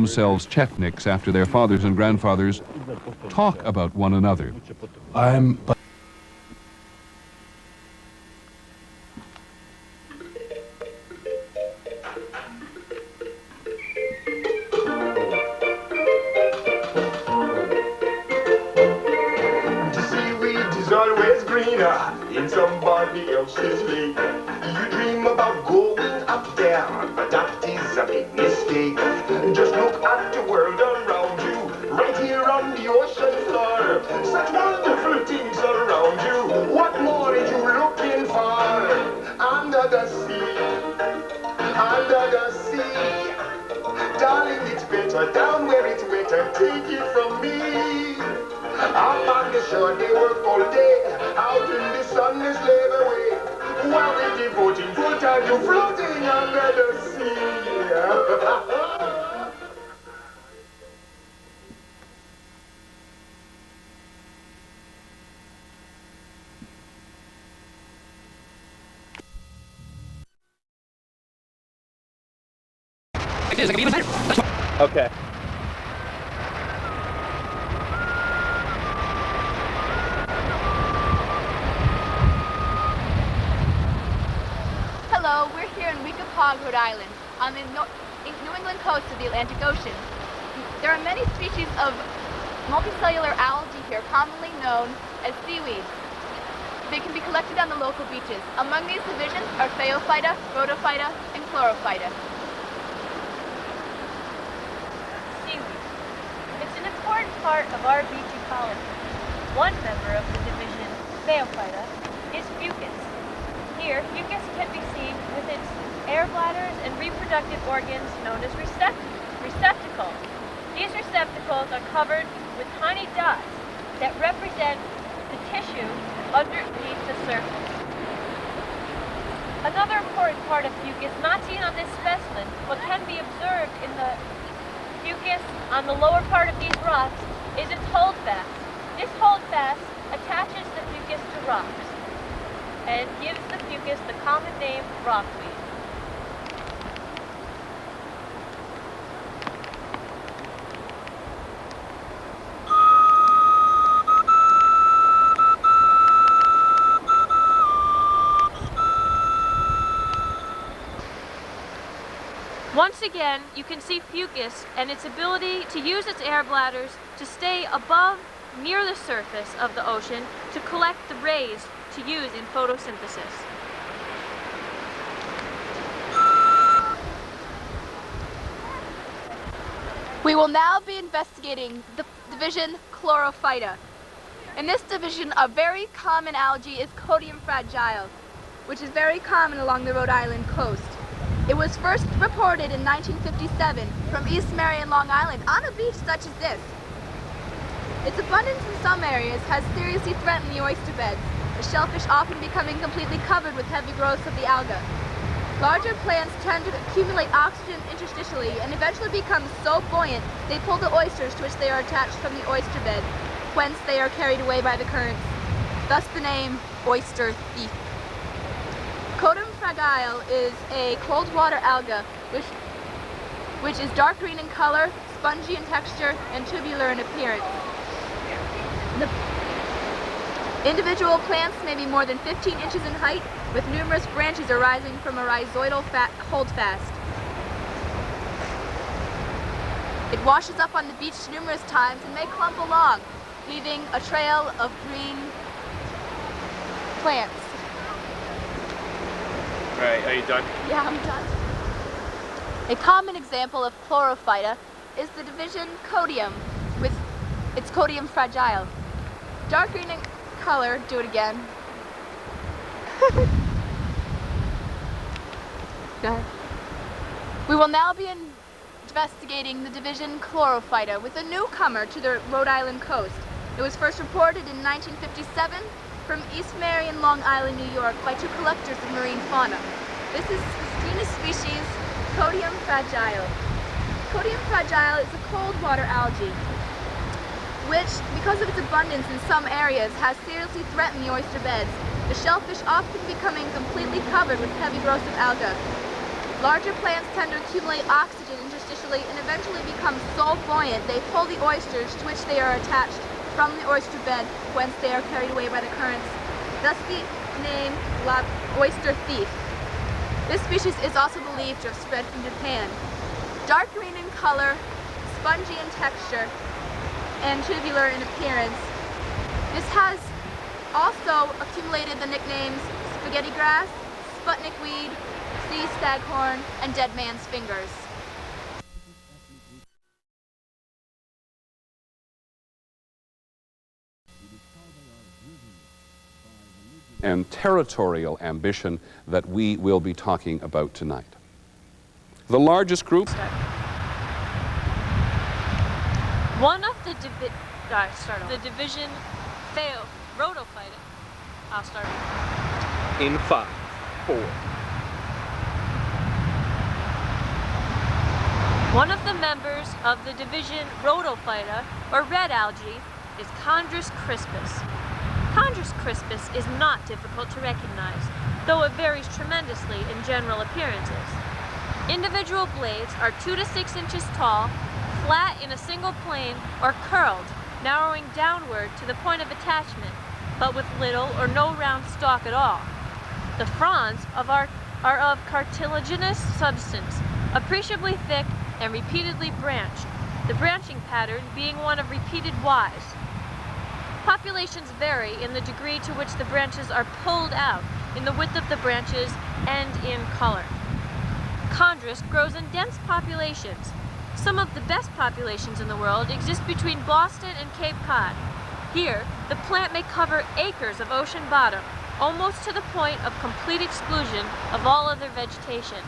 themselves chetniks after their fathers and grandfathers talk about one another. Seaweed is always greener in somebody else's lake. You dream about going up there, but that is a big mistake. Just look at the world around you, right here on the ocean floor. Such wonderful things around you. What more are you looking for? Under the sea, under the sea. Darling, it's better down where it's wetter. Take it from me. Up on the shore they work all day, out in the sun they slave away, while they devoting full time to floating under the sea. Okay. Hello, we're here in Weekapaug, Rhode Island, on the New England coast of the Atlantic Ocean. There are many species of multicellular algae here, commonly known as seaweed. They can be collected on the local beaches. Among these divisions are Phaeophyta, Rhodophyta, and Chlorophyta. Seaweed. It's an important part of our beach ecology. One member of the division, Phaeophyta, is fucus. Here, fucus can be seen with its air bladders and reproductive organs known as receptacles. These receptacles are covered with tiny dots that represent the tissue underneath the surface. Another important part of fucus not seen on this specimen, but can be observed in the fucus on the lower part of these rocks, is its holdfast. This holdfast attaches the fucus to rocks and gives the fucus the common name rockweed. Once again, you can see fucus and its ability to use its air bladders to stay above, near the surface of the ocean, to collect the rays to use in photosynthesis. We will now be investigating the division Chlorophyta. In this division, a very common algae is Codium fragile, which is very common along the Rhode Island coast. It was first reported in 1957 from East Marion, Long Island, on a beach such as this. Its abundance in some areas has seriously threatened the oyster beds, the shellfish often becoming completely covered with heavy growths of the alga. Larger plants tend to accumulate oxygen interstitially and eventually become so buoyant they pull the oysters to which they are attached from the oyster bed, whence they are carried away by the currents. Thus the name oyster thief. Codium fragile is a cold water alga which is dark green in color, spongy in texture, and tubular in appearance. The individual plants may be more than 15 inches in height, with numerous branches arising from a rhizoidal holdfast. It washes up on the beach numerous times and may clump along, leaving a trail of green plants. Alright, are you done? Yeah, I'm done. A common example of Chlorophyta is the division Codium, with its Codium fragile. Dark green in color, do it again. Go ahead. We will now be investigating the division Chlorophyta with a newcomer to the Rhode Island coast. It was first reported in 1957 from East Marion, Long Island, New York by two collectors of marine fauna. This is genus species Codium fragile. Codium fragile is a cold water algae, which, because of its abundance in some areas, has seriously threatened the oyster beds, the shellfish often becoming completely covered with heavy growths of alga. Larger plants tend to accumulate oxygen interstitially and eventually become so buoyant they pull the oysters to which they are attached from the oyster bed, whence they are carried away by the currents. Thus the name oyster thief. This species is also believed to have spread from Japan. Dark green in color, spongy in texture, and tubular in appearance. This has also accumulated the nicknames spaghetti grass, Sputnik weed, sea staghorn, and dead man's fingers. And territorial ambition that we will be talking about tonight. The largest group. One of the division Rhodophyta. I'll start. In 5, 4. One of the members of the division Rhodophyta, or red algae, is Chondrus crispus. Chondrus crispus is not difficult to recognize, though it varies tremendously in general appearances. Individual blades are 2 to 6 inches tall, flat in a single plane, or curled, narrowing downward to the point of attachment, but with little or no round stalk at all. The fronds are of cartilaginous substance, appreciably thick and repeatedly branched, the branching pattern being one of repeated Ys. Populations vary in the degree to which the branches are pulled out, in the width of the branches, and in color. Chondrus grows in dense populations. Some of the best populations in the world exist between Boston and Cape Cod. Here, the plant may cover acres of ocean bottom, almost to the point of complete exclusion of all other vegetation.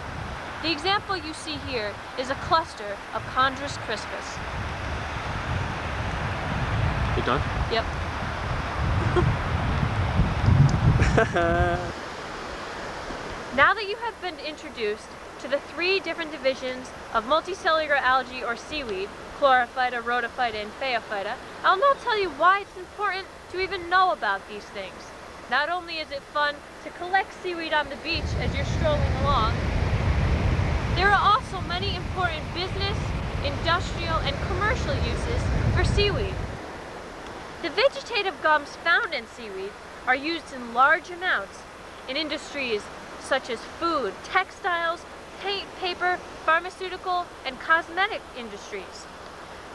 The example you see here is a cluster of Chondrus crispus. You done? Yep. Now that you have been introduced to the 3 different divisions of multicellular algae or seaweed, Chlorophyta, Rhodophyta, and Phaeophyta, I'll now tell you why it's important to even know about these things. Not only is it fun to collect seaweed on the beach as you're strolling along, there are also many important business, industrial, and commercial uses for seaweed. The vegetative gums found in seaweed are used in large amounts in industries such as food, textiles, paint, paper, pharmaceutical, and cosmetic industries.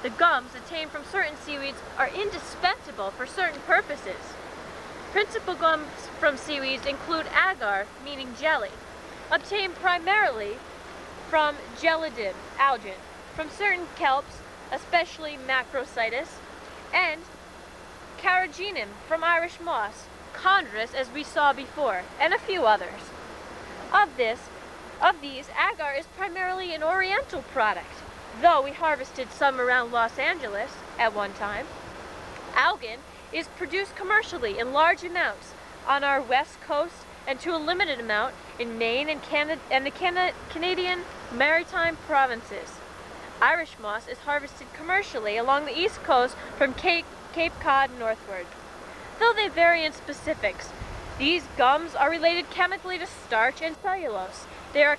The gums obtained from certain seaweeds are indispensable for certain purposes. Principal gums from seaweeds include agar, meaning jelly, obtained primarily from gelidin, algin, from certain kelps, especially Macrocitus, and carrageenan from Irish moss, chondrus as we saw before, and a few others. Of these, agar is primarily an oriental product, though we harvested some around Los Angeles at one time. Algin is produced commercially in large amounts on our west coast and to a limited amount in Maine and the Canadian maritime provinces. Irish moss is harvested commercially along the east coast from Cape Cod northward. Though they vary in specifics, these gums are related chemically to starch and cellulose. They are a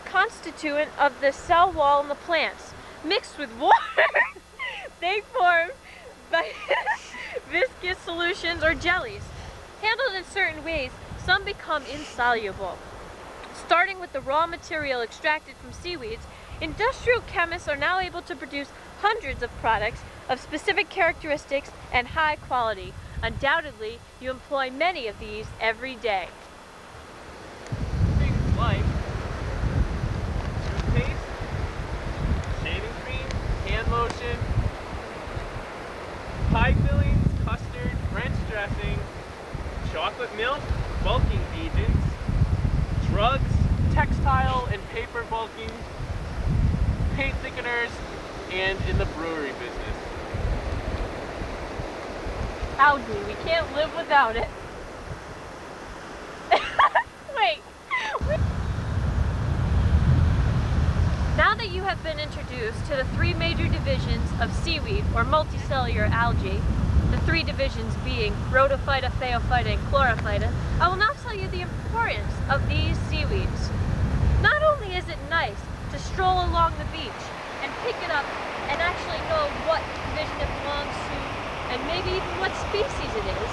constituent of the cell wall in the plants. Mixed with water, they form viscous solutions or jellies. Handled in certain ways, some become insoluble. Starting with the raw material extracted from seaweeds, industrial chemists are now able to produce hundreds of products of specific characteristics and high quality. Undoubtedly, you employ many of these every day. Things like toothpaste, shaving cream, hand lotion, pie fillings, custard, French dressing, chocolate milk, bulking agents, drugs, textile and paper bulking, paint thickeners, and in the brewery business. Algae, we can't live without it. Wait. Now that you have been introduced to the 3 major divisions of seaweed or multicellular algae, the 3 divisions being Rhodophyta, Phaeophyta, and Chlorophyta, I will now tell you the importance of these seaweeds. stroll along the beach and pick it up and actually know what division it belongs to and maybe even what species it is.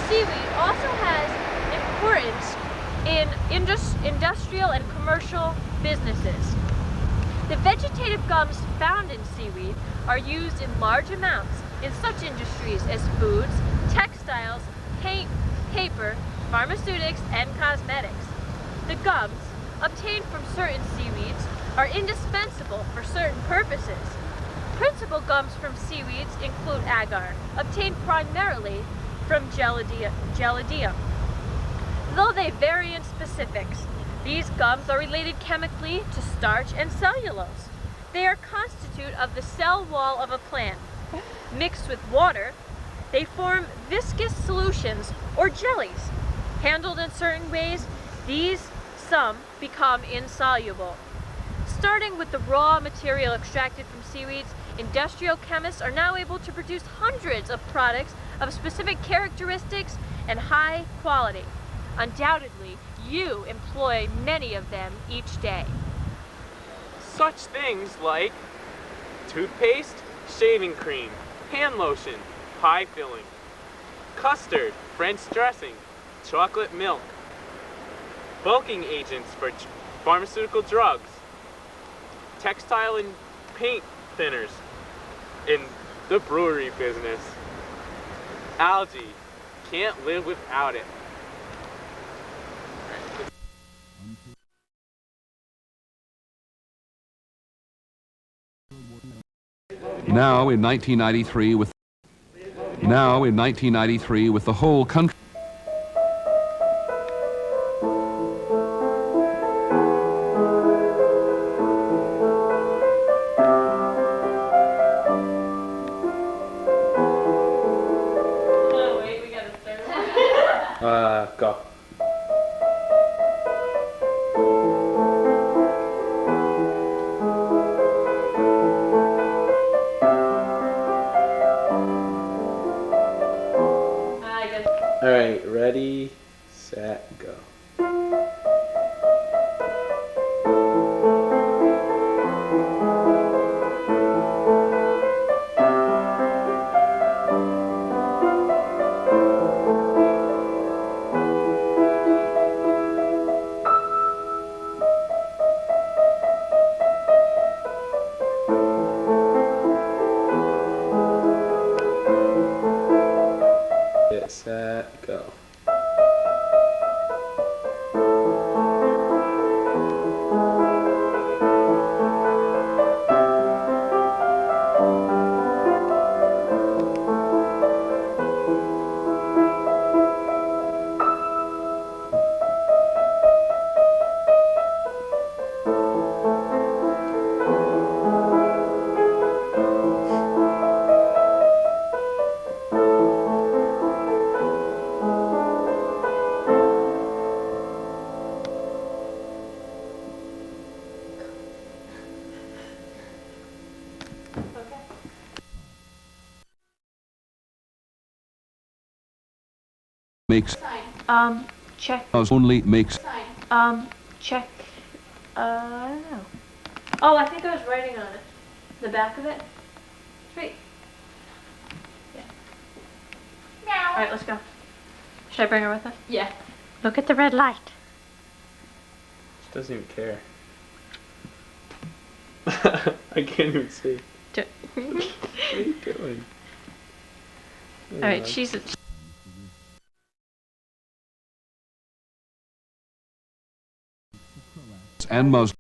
Seaweed also has importance in industrial and commercial businesses. The vegetative gums found in seaweed are used in large amounts in such industries as foods, textiles, paint, paper, pharmaceutics, and cosmetics. The gums, obtained from certain seaweeds, are indispensable for certain purposes. Principal gums from seaweeds include agar, obtained primarily from Gelidium. Though they vary in specifics, these gums are related chemically to starch and cellulose. They are constitute of the cell wall of a plant. Mixed with water, they form viscous solutions or jellies. Handled in certain ways, some become insoluble. Starting with the raw material extracted from seaweeds, industrial chemists are now able to produce hundreds of products of specific characteristics and high quality. Undoubtedly, you employ many of them each day. Such things like toothpaste, shaving cream, hand lotion, pie filling, custard, French dressing, chocolate milk, bulking agents for pharmaceutical drugs, textile and paint thinners in the brewery business. Algae, can't live without it. Now in 1993 with the whole country Oh, wait, we gotta start. Go. All right, ready, set, go. Get set, go. makes Check. only makes Check. I don't know. Oh, I think I was writing on it. The back of it. Sweet. Yeah. Alright, let's go. Should I bring her with us? Yeah. Look at the red light. She doesn't even care. I can't even see. What are you doing? Alright, she's and Muslim